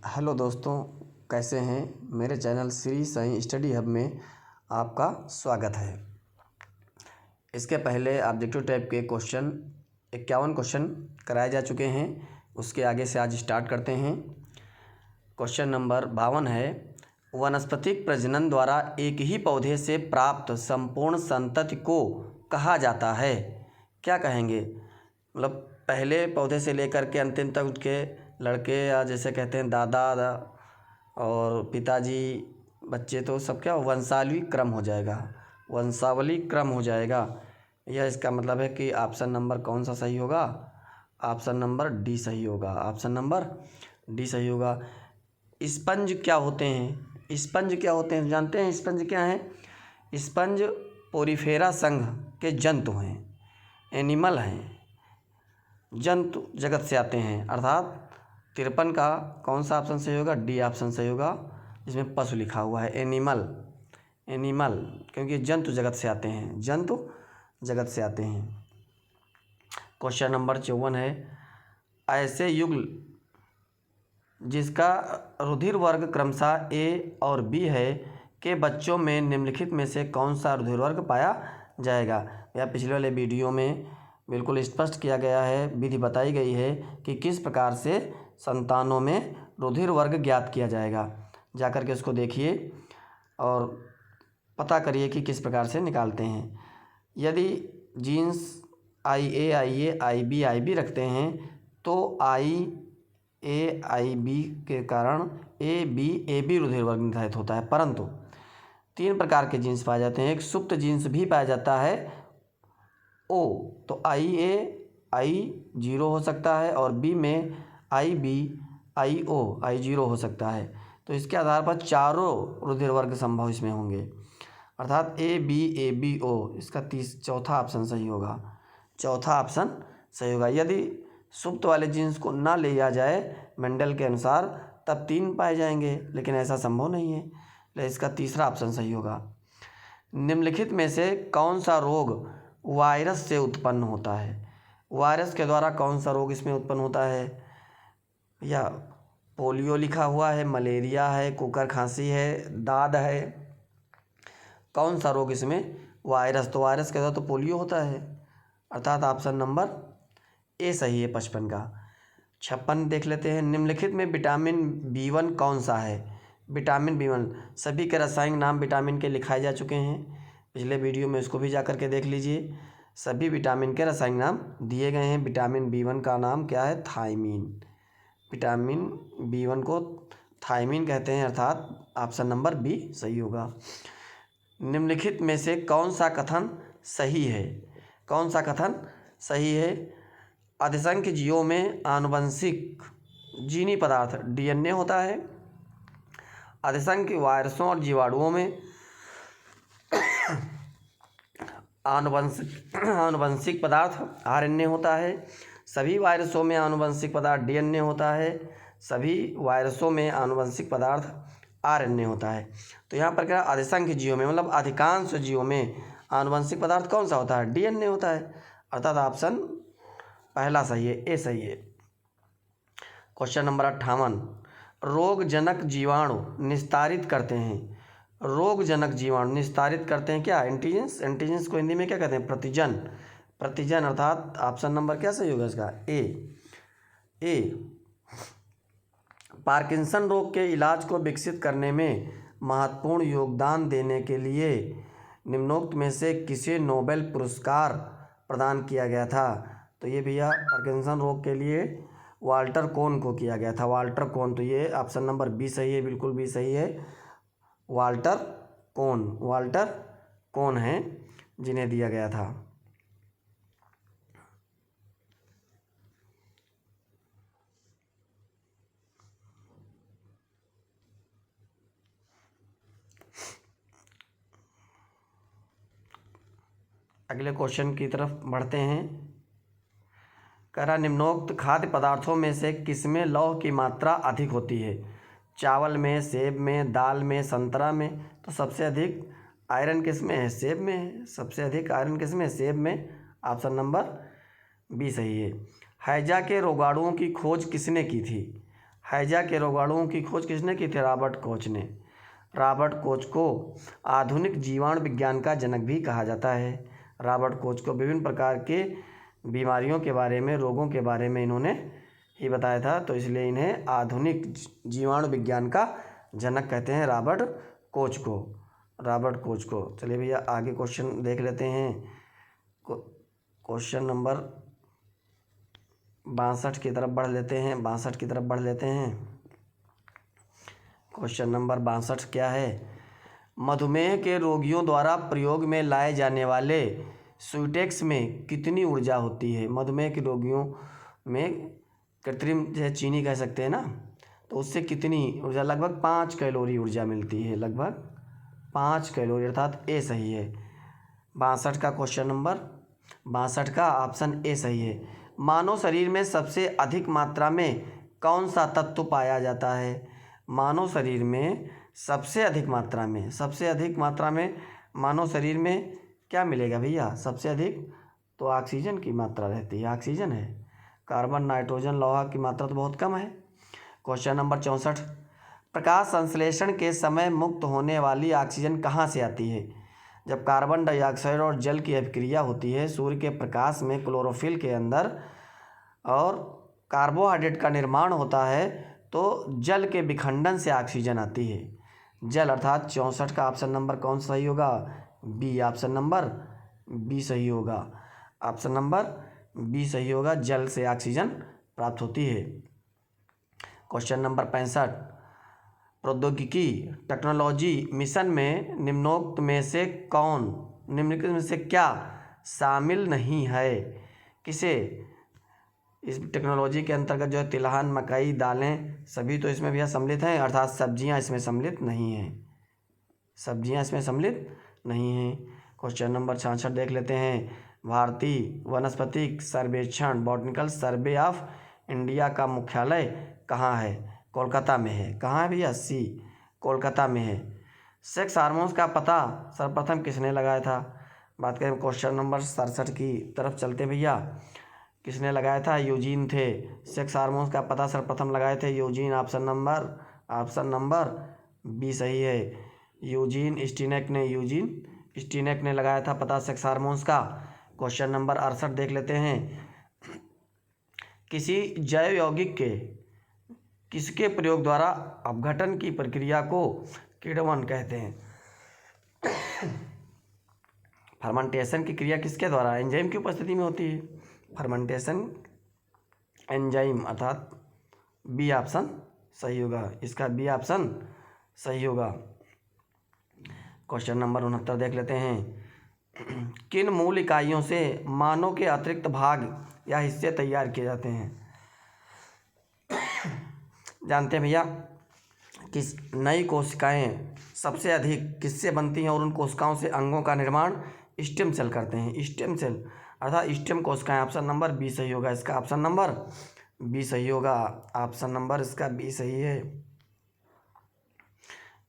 Hello दोस्तों, कैसे हैं। मेरे channel Shri Sai study hub में आपका स्वागत है। इसके पहले ऑब्जेक्टिव टाइप के क्वेश्चन 51 क्वेश्चन कराए जा चुके हैं। उसके आगे से आज स्टार्ट करते हैं। क्वेश्चन नंबर 52 है, वनस्पतिक प्रजनन द्वारा एक ही पौधे से प्राप्त संपूर्ण संतति को कहा जाता है। क्या कहेंगे? मतलब पहले पौधे से लेकर के अंतिम तक उसके लड़के या जैसे कहते हैं दादा और पिताजी बच्चे, तो सब क्या वंशावली क्रम हो जाएगा, वंशावली क्रम हो जाएगा। यह इसका मतलब है कि ऑप्शन नंबर कौन सा सही होगा? ऑप्शन नंबर डी सही होगा। ऑप्शन नंबर डी सही होगा। स्पंज क्या होते हैं? स्पंज क्या होते हैं जानते हैं? स्पंज क्या हैं? स्पंज पोरीफेरा संघ के जंतु हैं, एनिमल हैं, जंतु जगत से आते हैं। अर्थात 53 का कौन सा ऑप्शन सही होगा? डी ऑप्शन सही होगा। इसमें पशु लिखा हुआ है, एनिमल, एनिमल, क्योंकि जंतु जगत से आते हैं, जंतु जगत से आते हैं। क्वेश्चन नंबर 54 है, ऐसे युग्ल जिसका रुधिर वर्ग क्रमशः ए और बी है के बच्चों में निम्नलिखित में से कौन सा रुधिर वर्ग पाया जाएगा? यह पिछले वाले वीडियो में बिल्कुल स्पष्ट किया गया है, विधि बताई गई है कि किस प्रकार से संतानों में रुधिर वर्ग ज्ञात किया जाएगा। जाकर के उसको देखिए और पता करिए कि किस प्रकार से निकालते हैं। यदि jeans IA IA IB IB रखते हैं तो IA IB के कारण AB AB रुधिर वर्ग निर्धारित होता है। परंतु 3 प्रकार के जीन्स पाए जाते हैं। एक सुप्त जीन्स भी पाया जाता है O, तो IA I0 हो सकता है और B में IB IO I0 हो सकता है। तो इसके आधार पर चारों रुधिर वर्ग संभव इसमें होंगे, अर्थात AB AB O इसका चौथा ऑप्शन सही होगा। चौथा ऑप्शन सही होगा। यदि सुप्त वाले जीन्स को ना लिया जाए मेंडल के अनुसार तब 3 पाए जाएंगे, लेकिन ऐसा संभव नहीं है, इसलिए इसका तीसरा ऑप्शन सही होगा। निम्नलिखित में से कौन सा रोग वायरस से उत्पन्न होता है? वायरस के द्वारा कौन सा रोग इसमें उत्पन्न होता है? या पोलियो लिखा हुआ है, मलेरिया है, कुकर खांसी है, दाद है, कौन सा रोग इसमें वायरस? तो वायरस के द्वारा तो पोलियो होता है, अर्थात ऑप्शन नंबर ए सही है 55 का। 56 देख लेते हैं, निम्नलिखित में विटामिन B1 कौन सा है? विटामिन B1 सभी के रासायनिक नाम विटामिन के लिखाए जा चुके हैं, पिछले वीडियो में उसको भी जा कर के देख लीजिए। सभी विटामिन के रासायनिक नाम दिए गए हैं। विटामिन B1 का नाम क्या है? थायमीन। विटामिन B1 को थायमीन कहते हैं, अर्थात ऑप्शन नंबर बी सही होगा। निम्नलिखित में से कौन सा कथन सही है? कौन सा कथन सही है? अधिसंख्य जीवों में आनुवंशिक जीनी पदार्थ DNA होता है। अधिसंख्य वायरसों और जीवाणुओं में आनुवंशिक पदार्थ RNA होता है। सभी वायरसों में आनुवंशिक पदार्थ DNA होता है। सभी वायरसों में आनुवंशिक पदार्थ RNA होता है। तो यहाँ पर क्या, अधिसंख्य जीवों में मतलब अधिकांश जीवों में आनुवंशिक पदार्थ कौन सा होता है? DNA होता है, अर्थात ऑप्शन पहला सही है, ए सही है। क्वेश्चन नंबर 58, रोगजनक जीवाणु निस्तारित करते हैं। रोगजनक जीवाणु निस्तारित करते हैं क्या? एंटीजेंस। एंटीजेंस को हिंदी में क्या कहते हैं? प्रतिजन। प्रतिजन, अर्थात ऑप्शन नंबर क्या सही होगा इसका? ए। पार्किंसन रोग के इलाज को विकसित करने में महत्वपूर्ण योगदान देने के लिए निम्नोक्त में से किसे नोबेल पुरस्कार प्रदान किया गया था? तो ये भैया पार्किंसन रोग के लिए वाल्टर कोन को किया गया था। वाल्टर कोन, तो ये ऑप्शन नंबर बी सही है, बिल्कुल भी सही है। वाल्टर कोन हैं जिन्हें दिया गया था। अगले क्वेश्चन की तरफ बढ़ते हैं। कह रहा, निम्नोक्त खाद्य पदार्थों में से किसमें लौह की मात्रा अधिक होती है? चावल में, सेब में, दाल में, संतरा में। तो सबसे अधिक आयरन किसमें है? सेब में है। सबसे अधिक आयरन किसमें है? सेब में। ऑप्शन नंबर बी सही है। हैजा के रोगाणुओं की खोज किसने की थी? हैजा के रोगाणुओं की खोज किसने की थी? रॉबर्ट कोच ने। रॉबर्ट कोच को आधुनिक जीवाणु विज्ञान का जनक भी कहा जाता है। रॉबर्ट कोच को विभिन्न प्रकार के बीमारियों के बारे में, रोगों के बारे में इन्होंने ही बताया था, तो इसलिए इन्हें आधुनिक जीवाणु विज्ञान का जनक कहते हैं, रॉबर्ट कोच को। रॉबर्ट कोच को। चलिए भैया आगे क्वेश्चन देख लेते हैं। क्वेश्चन नंबर 62 की तरफ बढ़ लेते हैं। 62 की तरफ बढ़ लेते हैं। क्वेश्चन नंबर 62 क्या है? मधुमेह के रोगियों द्वारा प्रयोग में लाए जाने वाले स्वीटेक्स में कितनी ऊर्जा होती है? मधुमेह के रोगियों में कृत्रिम जैसे चीनी कह सकते हैं ना, तो उससे कितनी ऊर्जा? लगभग 5 कैलोरी ऊर्जा मिलती है। लगभग 5 कैलोरी, अर्थात ए सही है। 62 का क्वेश्चन नंबर 62 का ऑप्शन ए सही है। मानव शरीर में सबसे अधिक मात्रा में कौन सा तत्व पाया जाता है? मानव शरीर में सबसे अधिक मात्रा में मानव शरीर में क्या मिलेगा भैया? सबसे अधिक तो ऑक्सीजन की मात्रा रहती है। ऑक्सीजन है। कार्बन, नाइट्रोजन, लौह की मात्रा तो बहुत कम है। क्वेश्चन नंबर 64, प्रकाश संश्लेषण के समय मुक्त होने वाली ऑक्सीजन कहाँ से आती है? जब कार्बन डाइऑक्साइड और जल की अभिक्रिया होती है सूर्य के प्रकाश में क्लोरोफिल के अंदर और कार्बोहाइड्रेट का निर्माण होता है, तो जल के विखंडन से ऑक्सीजन आती है। जल, अर्थात 64 का ऑप्शन नंबर कौन सही होगा? बी। ऑप्शन नंबर बी सही होगा। ऑप्शन नंबर बी सही होगा। जल से ऑक्सीजन प्राप्त होती है। क्वेश्चन नंबर 65, प्रौद्योगिकी टेक्नोलॉजी मिशन में निम्नोक्त में से निम्नलिखित में से क्या शामिल नहीं है? किसे? इस टेक्नोलॉजी के अंतर्गत जो है तिलहन, मकई, दालें सभी तो इसमें भैया सम्मिलित हैं, अर्थात सब्जियां इसमें सम्मिलित नहीं हैं। सब्जियां इसमें सम्मिलित नहीं हैं। क्वेश्चन नंबर 66 देख लेते हैं। भारतीय वनस्पतिक सर्वेक्षण बॉटनिकल सर्वे ऑफ इंडिया का मुख्यालय कहाँ है? कोलकाता में है। कहाँ है भैया? सी, कोलकाता में है। सेक्स हार्मोन्स का पता सर्वप्रथम किसने लगाया था? बात करें क्वेश्चन नंबर 67 की तरफ चलते भैया। किसने लगाया था? यूजीन थे। सेक्स हार्मोन्स का पता सर्वप्रथम लगाए थे यूजीन। ऑप्शन नंबर बी सही है। यूजीन स्टीनेक ने लगाया था पता सेक्स हार्मोन्स का। क्वेश्चन नंबर 68 देख लेते हैं। किसी जैव यौगिक के किसके प्रयोग द्वारा अपघटन की प्रक्रिया को किण्वन कहते हैं? फर्मेंटेशन की क्रिया किसके द्वारा? एंजाइम की उपस्थिति में होती है। फर्मेंटेशन एंजाइम, अर्थात बी ऑप्शन सही होगा। इसका बी ऑप्शन सही होगा। क्वेश्चन नंबर 69 देख लेते हैं। किन मूल इकाइयों से मानव के अतिरिक्त भाग या हिस्से तैयार किए जाते हैं? जानते हैं भैया किस नई कोशिकाएं सबसे अधिक किससे बनती हैं और उन कोशिकाओं से अंगों का निर्माण स्टेम सेल करते हैं। स्टेम सेल अर्थात स्टेम कोशिकाएं। ऑप्शन नंबर बी सही होगा। इसका ऑप्शन नंबर बी सही होगा। ऑप्शन नंबर इसका बी सही है।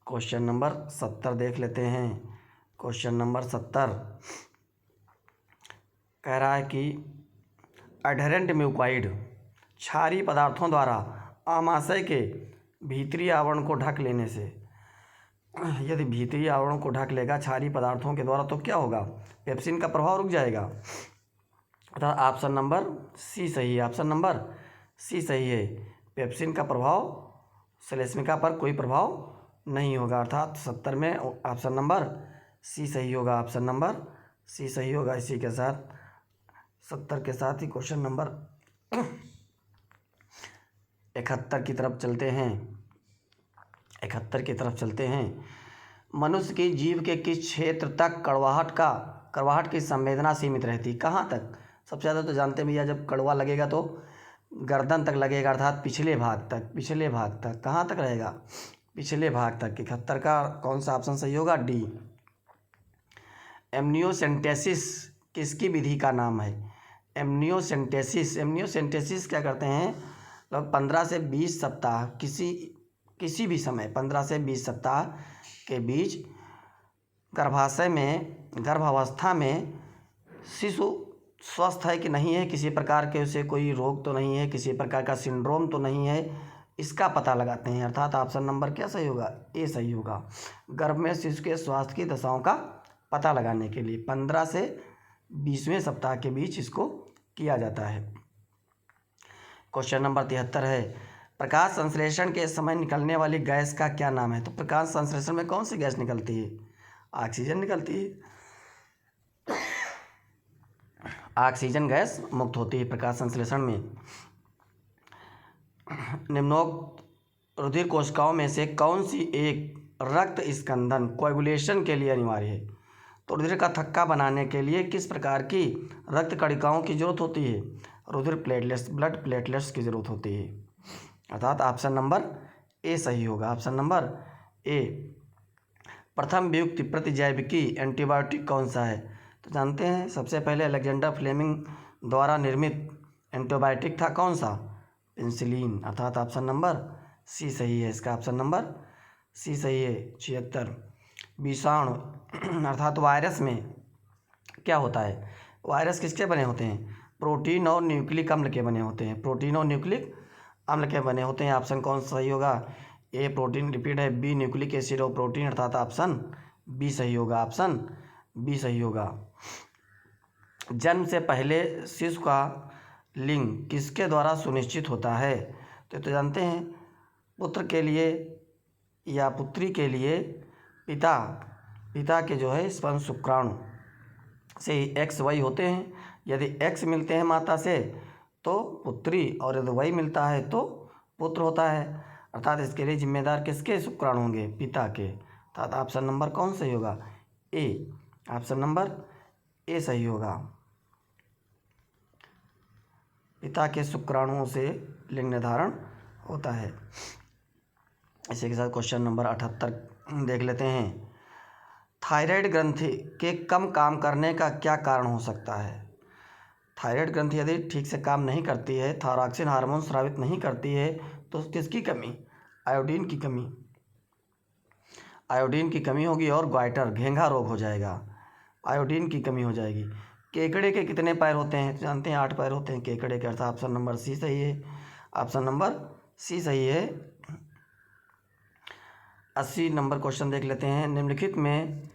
क्वेश्चन नंबर 70 देख लेते हैं। क्वेश्चन नंबर 70 कह रहा है कि एडहेरेंट म्यूकॉइड क्षारीय पदार्थों द्वारा आमाशय के भीतरी आवरण को ढक लेने से, यदि भीतरी आवरण को ढक लेगा क्षारीय पदार्थों के द्वारा तो क्या होगा? पेप्सिन का प्रभाव रुक जाएगा। अर्थात ऑप्शन नंबर सी सही है। ऑप्शन नंबर सी सही है। पेप्सिन का प्रभाव श्लेष्मिका पर कोई प्रभाव नहीं होगा। अर्थात 70 में ऑप्शन नंबर सी सही होगा। ऑप्शन नंबर सी सही होगा। इसी के साथ 70 के साथ ही क्वेश्चन नंबर 71 की तरफ चलते हैं। 71 की तरफ चलते हैं। मनुष्य की जीभ के किस क्षेत्र तक कड़वाहट की संवेदना सीमित रहती? कहाँ तक? सबसे ज़्यादा तो जानते हैं भैया जब कड़वा लगेगा तो गर्दन तक लगेगा, अर्थात पिछले भाग तक। कहाँ तक रहेगा? पिछले भाग तक। 71 का कौन सा ऑप्शन सही होगा? डी। एमनियोसेंटेसिस किसकी विधि का नाम है? एमनियोसेंटेसिस क्या करते हैं? लगभग 15 से 20 सप्ताह किसी भी समय 15 से 20 सप्ताह के बीच गर्भावस्था में शिशु स्वस्थ है कि नहीं है, किसी प्रकार के उसे कोई रोग तो नहीं है, किसी प्रकार का सिंड्रोम तो नहीं है, इसका पता लगाते हैं, अर्थात ऑप्शन नंबर क्या सही होगा, ए सही होगा। गर्भ में शिशु के स्वास्थ्य की दशाओं का पता लगाने के लिए 15 से 20वें सप्ताह के बीच इसको किया जाता है। क्वेश्चन नंबर 73 है, प्रकाश संश्लेषण के समय निकलने वाली गैस का क्या नाम है? तो प्रकाश संश्लेषण में कौन सी गैस निकलती है? ऑक्सीजन निकलती है। ऑक्सीजन गैस मुक्त होती है प्रकाश संश्लेषण में। निम्नोक्त रुधिर कोशिकाओं में से कौन सी एक रक्त स्कंदन कोएगुलेशन के लिए अनिवार्य है? तो रुधिर का थक्का बनाने के लिए किस प्रकार की रक्त कणिकाओं की जरूरत होती है? रुधिर प्लेटलेट्स, ब्लड प्लेटलेट्स की जरूरत होती है, अर्थात ऑप्शन नंबर ए सही होगा। Option number A. प्रथम वियुक्त प्रतिजैविकी एंटीबायोटिक कौन सा है? तो जानते हैं सबसे पहले अलेक्जेंडर फ्लेमिंग द्वारा निर्मित एंटीबायोटिक था कौन सा? पेनिसिलिन, अर्थात ऑप्शन नंबर सी सही है। इसका ऑप्शन नंबर सी सही है। 76 विषाणु अर्थात वायरस में क्या होता है? वायरस किसके बने होते हैं? प्रोटीन और न्यूक्लिक अम्ल के बने होते हैं। प्रोटीन और न्यूक्लिक अम्ल के बने होते हैं। ऑप्शन कौन सा सही होगा? ए प्रोटीन रिपीट है, बी न्यूक्लिक एसिड और प्रोटीन, अर्थात ऑप्शन बी सही होगा। ऑप्शन बी सही होगा। जन्म से पहले शिशु का लिंग किसके द्वारा सुनिश्चित होता है? तो जानते हैं पुत्र के लिए या पुत्री के लिए पिता के जो है स्पर्म शुक्राणु से एक्स वाई होते हैं। यदि एक्स मिलते हैं माता से तो पुत्री, और यदि वाई मिलता है तो पुत्र होता है, अर्थात इसके लिए जिम्मेदार किसके शुक्राणु होंगे? पिता के, अर्थात ऑप्शन नंबर कौन सही होगा? ए। ऑप्शन नंबर ए सही होगा। पिता के शुक्राणुओं से लिंग निर्धारण होता है। इसी के साथ क्वेश्चन नंबर 78 देख लेते हैं। थायराइड ग्रंथि के कम काम करने का क्या कारण हो सकता है? थायराइड ग्रंथि यदि ठीक से काम नहीं करती है, थायरॉक्सिन हार्मोन स्रावित नहीं करती है, तो किसकी कमी? आयोडीन की कमी। आयोडीन की कमी होगी और ग्वाइटर घेंघा रोग हो जाएगा। आयोडीन की कमी हो जाएगी। केकड़े के कितने पैर होते हैं? तो जानते हैं 8 पैर होते हैं केकड़े के, अर्थात ऑप्शन नंबर सी सही है। ऑप्शन नंबर सी सही है। 80 नंबर क्वेश्चन देख लेते हैं। निम्नलिखित में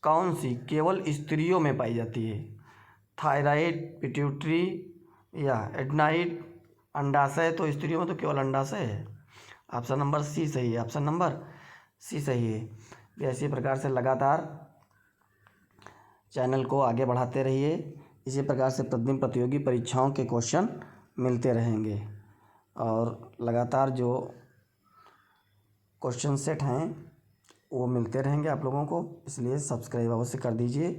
कौन सी केवल स्त्रियों में पाई जाती है? थायराइड, पिट्यूटरी या एडनाइड, अंडाशय। तो स्त्रियों में तो केवल अंडाशय है। ऑप्शन नंबर सी सही है। ऑप्शन नंबर सी सही है। इसी प्रकार से लगातार चैनल को आगे बढ़ाते रहिए। इसी प्रकार से प्रतिदिन प्रतियोगी परीक्षाओं के क्वेश्चन मिलते रहेंगे और लगातार जो क्वेश्चन सेट हैं वो मिलते रहेंगे आप लोगों को, इसलिए सब्सक्राइब अवश्य कर दीजिए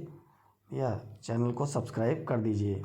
या चैनल को सब्सक्राइब कर दीजिए।